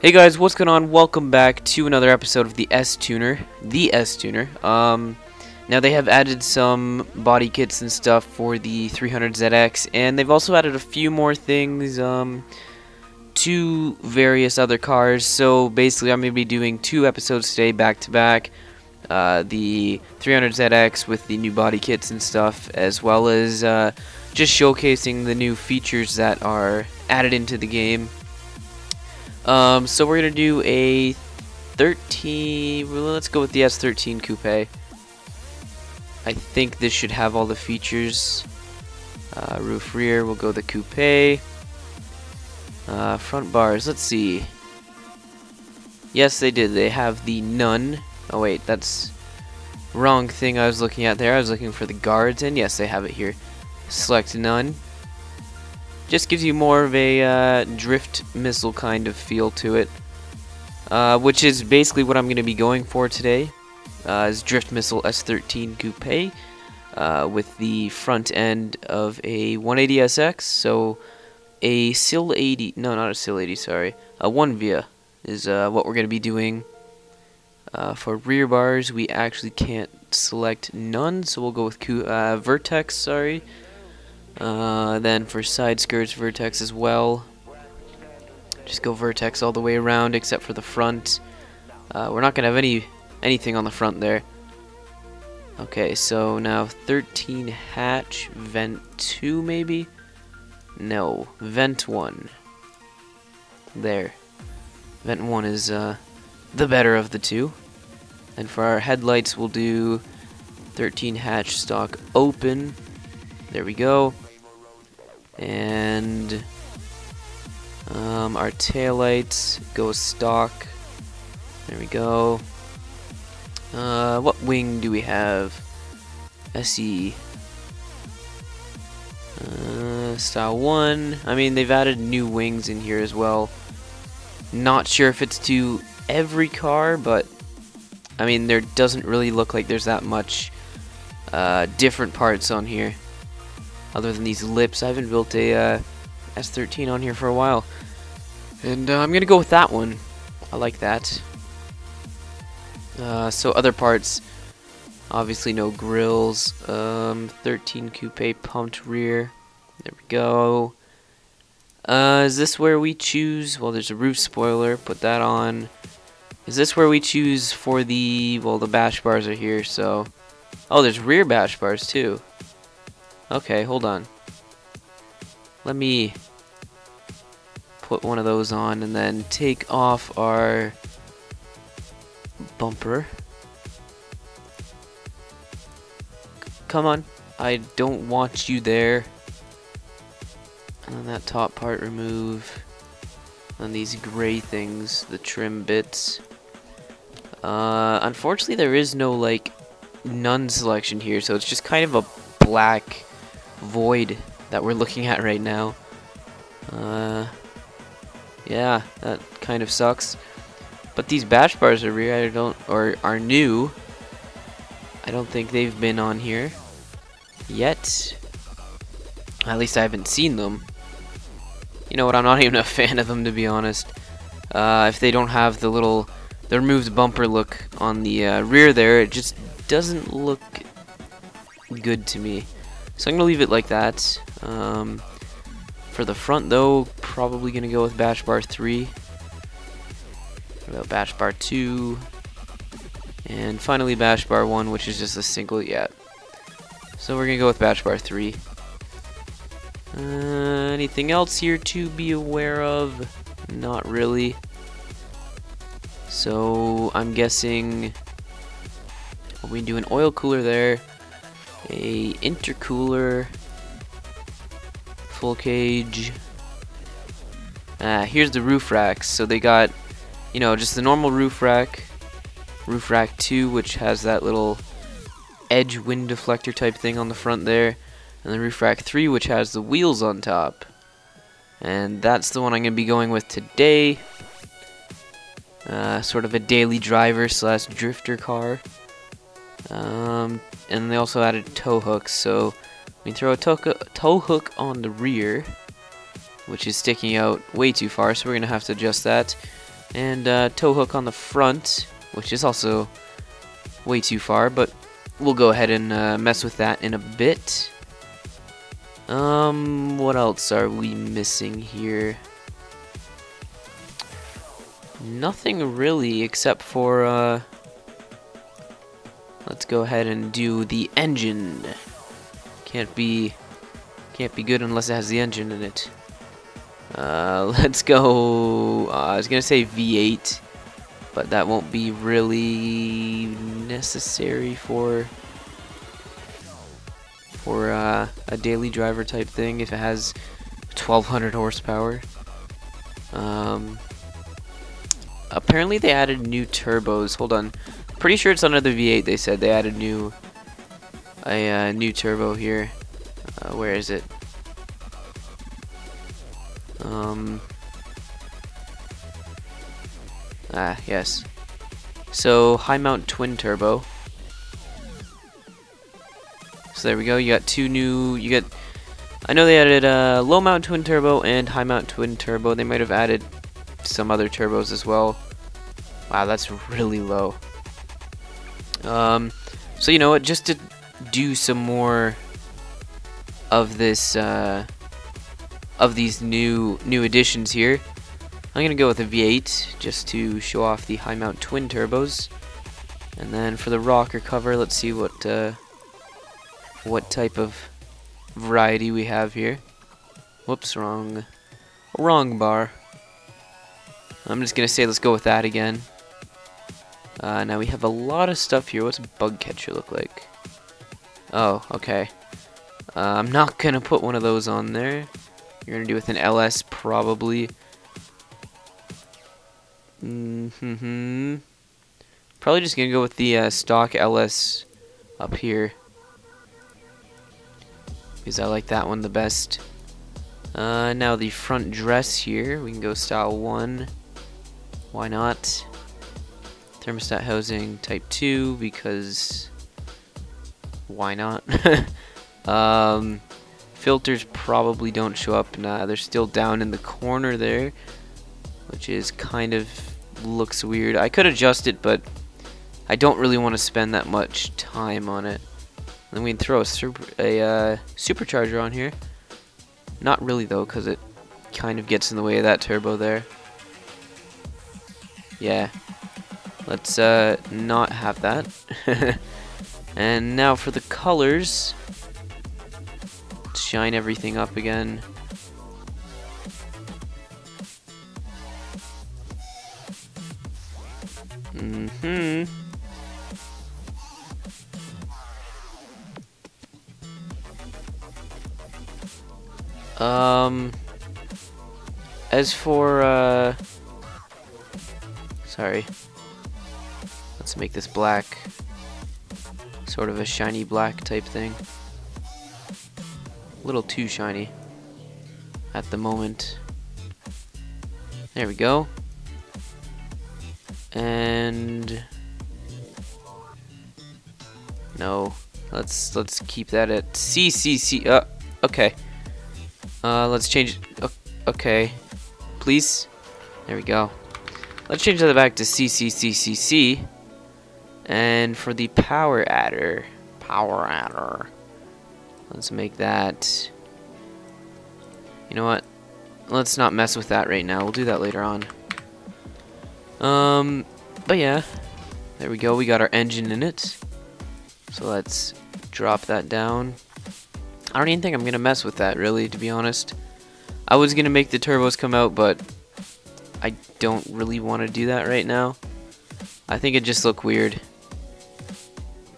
Hey guys, what's going on? Welcome back to another episode of the S-Tuner. Now they have added some body kits and stuff for the 300ZX, and they've also added a few more things to various other cars. So basically, I'm going to be doing two episodes today, back to back. The 300ZX with the new body kits and stuff, as well as just showcasing the new features that are added into the game. So we're gonna do a 13. Well, let's go with the S13 Coupe. I think this should have all the features. Roof rear, we'll go the Coupe. Front bars, let's see. Yes, they did. They have the none. Oh wait, that's wrong thing I was looking at there. I was looking for the guards, and yes, they have it here. Select none. Just gives you more of a drift missile kind of feel to it, which is basically what I'm going to be going for today. Is drift missile S13 Coupe with the front end of a 180SX. So a SIL 80, no, not a SIL 80, sorry, a 1VIA is what we're going to be doing. For rear bars, we actually can't select none, so we'll go with Vertex, sorry. Then for side skirts, Vertex as well. Just go Vertex all the way around except for the front. We're not gonna have anything on the front there. Okay, so now 13 hatch, vent 2 maybe? No, vent 1. There. Vent 1 is the better of the two. And for our headlights, we'll do 13 hatch stock open. There we go. And our taillights go stock. There we go. What wing do we have? SE. Style 1. I mean, they've added new wings in here as well. Not sure if it's to every car, but I mean, there doesn't really look like there's that much different parts on here. Other than these lips, I haven't built a S13 on here for a while. And I'm going to go with that one. I like that. So other parts, obviously no grills. 13 Coupe pumped rear. There we go. Is this where we choose? Well, there's a roof spoiler. Put that on. Is this where we choose for the... Well, the bash bars are here, so... Oh, there's rear bash bars too. Okay, hold on. Let me put one of those on and then take off our bumper. Come on. I don't want you there. And then that top part remove. And these gray things, the trim bits. Unfortunately, there is no, like, none selection here, so it's just kind of a black void that we're looking at right now. Yeah, that kind of sucks. But these bash bars are rear, are new. I don't think they've been on here yet. At least I haven't seen them. You know what, I'm not even a fan of them, to be honest. If they don't have the removed bumper look on the rear there, it just doesn't look good to me. So I'm going to leave it like that. For the front, though, probably going to go with bash bar 3. What about bash bar 2? And finally bash bar 1, which is just a single, yeah. So we're going to go with bash bar 3. Anything else here to be aware of? Not really. So I'm guessing we do an oil cooler there. A intercooler, full cage. Here's the roof racks. So they got, you know, just the normal roof rack 2, which has that little edge wind deflector type thing on the front there, and the roof rack 3, which has the wheels on top. And that's the one I'm going to be going with today. Sort of a daily driver / drifter car. And they also added tow hooks, so we throw a tow hook on the rear, which is sticking out way too far, so we're going to have to adjust that. And tow hook on the front, which is also way too far, but we'll go ahead and mess with that in a bit. What else are we missing here? Nothing really, except for, let's go ahead and do the engine. Can't be good unless it has the engine in it. Let's go, I was gonna say V8, but that won't be really necessary for a daily driver type thing if it has 1200 horsepower. Apparently they added new turbos. Hold on, pretty sure it's under the V8. They said they added new turbo here. Where is it? Yes. So high mount twin turbo. So there we go. You got two new. I know they added low mount twin turbo and high mount twin turbo. They might have added some other turbos as well. Wow, that's really low. So you know what? Just to do some more of this, of these new additions here, I'm gonna go with a V8 just to show off the high mount twin turbos. And then for the rocker cover, let's see what type of variety we have here. Whoops, wrong bar. I'm just gonna say let's go with that again. Now we have a lot of stuff here. What's a bug catcher look like? Oh, okay. I'm not gonna put one of those on there. You're gonna do with an LS probably. Probably just gonna go with the stock LS up here, because I like that one the best. Now the front dress here, we can go style 1. Why not? Thermostat housing type 2, because why not? Filters probably don't show up. Nah, they're still down in the corner there, which is kind of looks weird. I could adjust it, but I don't really want to spend that much time on it. Then we can throw a supercharger on here. Not really though, because it kind of gets in the way of that turbo there. Yeah, let's not have that. And now for the colors, let's shine everything up again. As for, sorry, let's make this black, sort of a shiny black type thing. A little too shiny at the moment. There we go. And no, let's keep that at CCC. Okay. Let's change it. Okay, please. There we go. Let's change that back to CCCCC. And for the power adder, let's make that. You know what? Let's not mess with that right now. We'll do that later on. But yeah, there we go. We got our engine in it. So let's drop that down. I don't even think I'm gonna mess with that, really, to be honest. I was gonna make the turbos come out, but I don't really want to do that right now. I think it just look weird.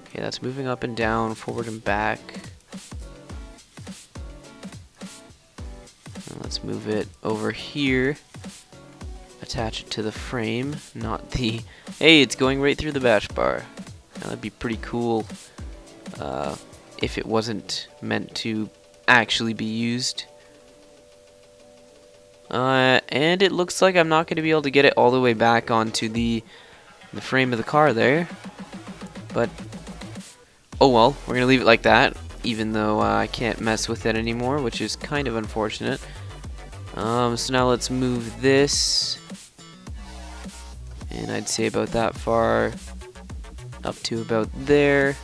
Okay, that's moving up and down, forward and back. And let's move it over here. Attach it to the frame, not the... Hey, it's going right through the bash bar. Now, that'd be pretty cool. If it wasn't meant to actually be used. And it looks like I'm not going to be able to get it all the way back onto the frame of the car there. But, oh well, we're going to leave it like that, even though I can't mess with it anymore, which is kind of unfortunate. So now let's move this. And I'd say about that far up to about there.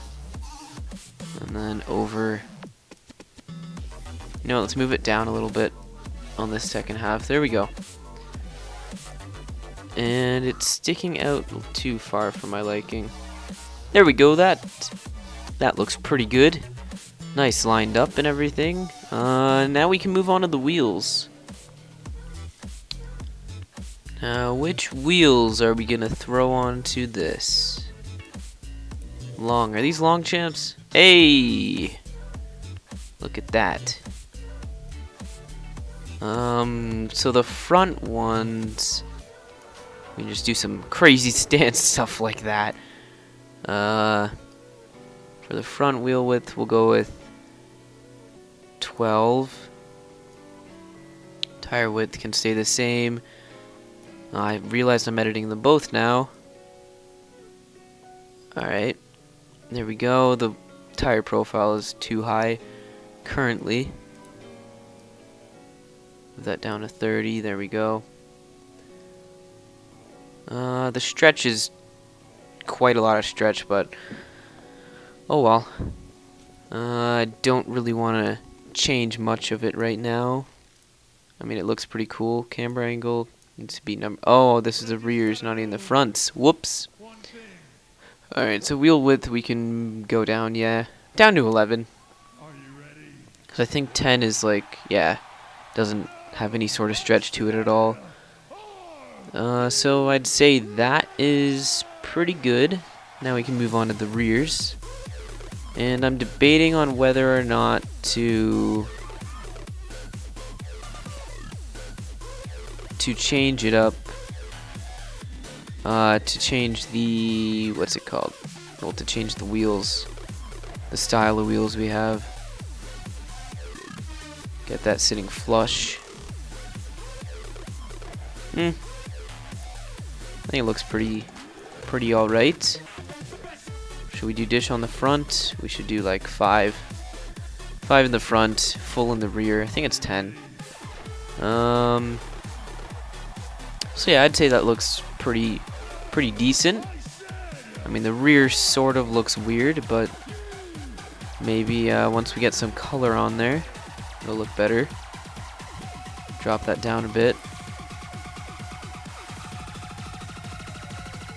And then over. You know, let's move it down a little bit on this second half. There we go. And it's sticking out too far for my liking. There we go. That looks pretty good. Nice lined up and everything. Now we can move on to the wheels. Now, which wheels are we gonna throw onto this? Long. Are these long, champs? Hey! Look at that. So the front ones, we can just do some crazy stance stuff like that. For the front wheel width, we'll go with 12. Tire width can stay the same. I realized I'm editing them both now. Alright, there we go. The tire profile is too high currently. Move that down to 30, there we go. The stretch is quite a lot of stretch, but oh well. I don't really want to change much of it right now. I mean, it looks pretty cool. Camber angle needs to be number. Oh, this is the rears, not even the fronts. Whoops. Alright, so wheel width we can go down, yeah. Down to 11. Because I think 10 is like, yeah, doesn't have any sort of stretch to it at all. So I'd say that is pretty good. Now we can move on to the rears. And I'm debating on whether or not to change it up. To change the, what's it called? Well, to change the wheels. The style of wheels we have. Get that sitting flush. I think it looks pretty alright. Should we do dish on the front? We should do like 5. 5 in the front, full in the rear. I think it's 10. So yeah, I'd say that looks pretty decent. I mean, the rear sort of looks weird, but maybe once we get some color on there, it'll look better. Drop that down a bit.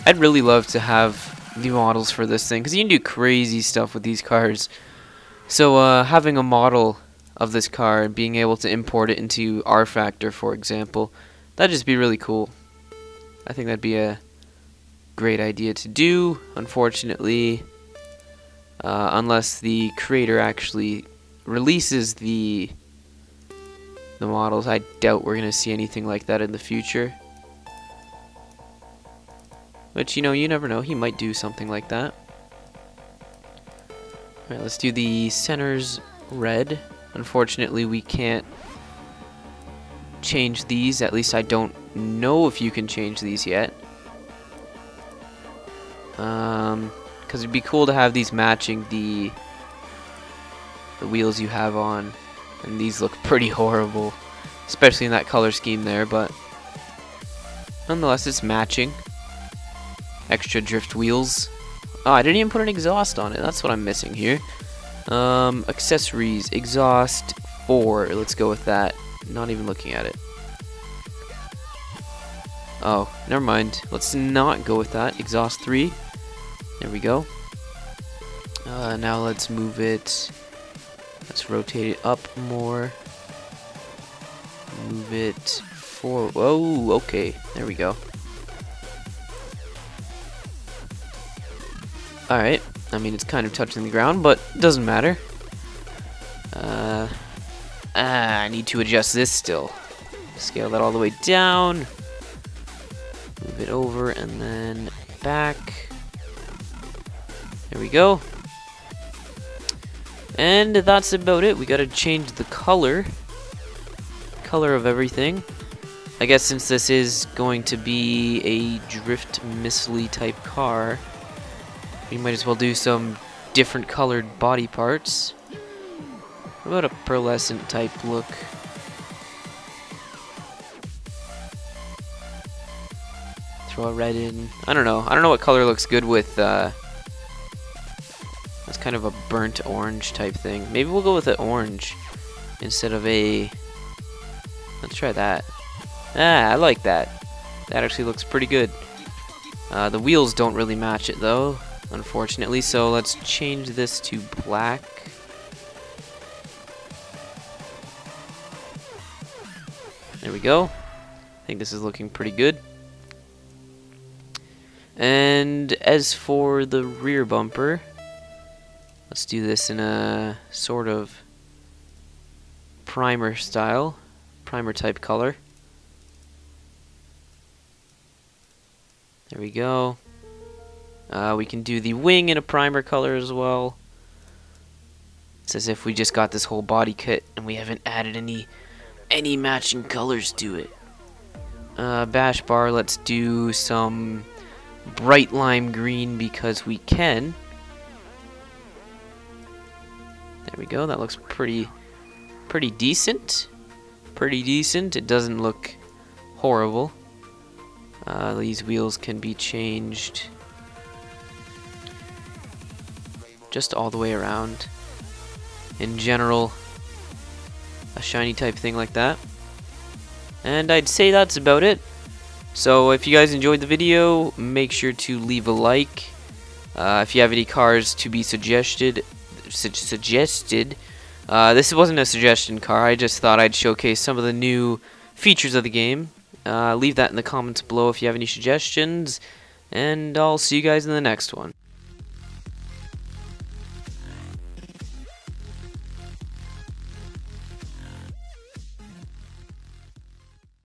I'd really love to have the models for this thing, because you can do crazy stuff with these cars. So having a model of this car and being able to import it into R-Factor, for example, that'd just be really cool. I think that'd be a great idea to do. Unfortunately, unless the creator actually releases the models, I doubt we're gonna see anything like that in the future. But you know, you never know, he might do something like that. Alright, let's do the centers red. Unfortunately, we can't change these. At least I don't know if you can change these yet. Because it'd be cool to have these matching the wheels you have on. And these look pretty horrible, especially in that color scheme there, but nonetheless, it's matching. Extra drift wheels. Oh, I didn't even put an exhaust on it. That's what I'm missing here. Accessories, exhaust 4. Let's go with that. Not even looking at it. Oh, never mind. Let's not go with that. Exhaust 3. There we go. Now let's move it. Let's rotate it up more. Move it forward. Whoa, okay. There we go. Alright, I mean, it's kind of touching the ground, but it doesn't matter. I need to adjust this still. Scale that all the way down. Move it over and then back. There we go. And that's about it. We gotta change the color of everything. I guess since this is going to be a drift missile type car, we might as well do some different colored body parts. What about a pearlescent type look? throw a red in. I don't know. I don't know what color looks good with, that's kind of a burnt orange type thing. Maybe we'll go with an orange instead of a... Let's try that. Ah, I like that. That actually looks pretty good. The wheels don't really match it though, unfortunately, so let's change this to black. There we go. I think this is looking pretty good. And as for the rear bumper, let's do this in a sort of primer style, primer type color. There we go. We can do the wing in a primer color as well. It's as if we just got this whole body kit and we haven't added any matching colors to it. Bash bar, let's do some bright lime green because we can. There we go. That looks pretty decent. Pretty decent. It doesn't look horrible. These wheels can be changed just all the way around. In general, a shiny type thing like that. And I'd say that's about it. So if you guys enjoyed the video, make sure to leave a like. If you have any cars to be suggested, this wasn't a suggestion car. I just thought I'd showcase some of the new features of the game. Leave that in the comments below if you have any suggestions, and I'll see you guys in the next one.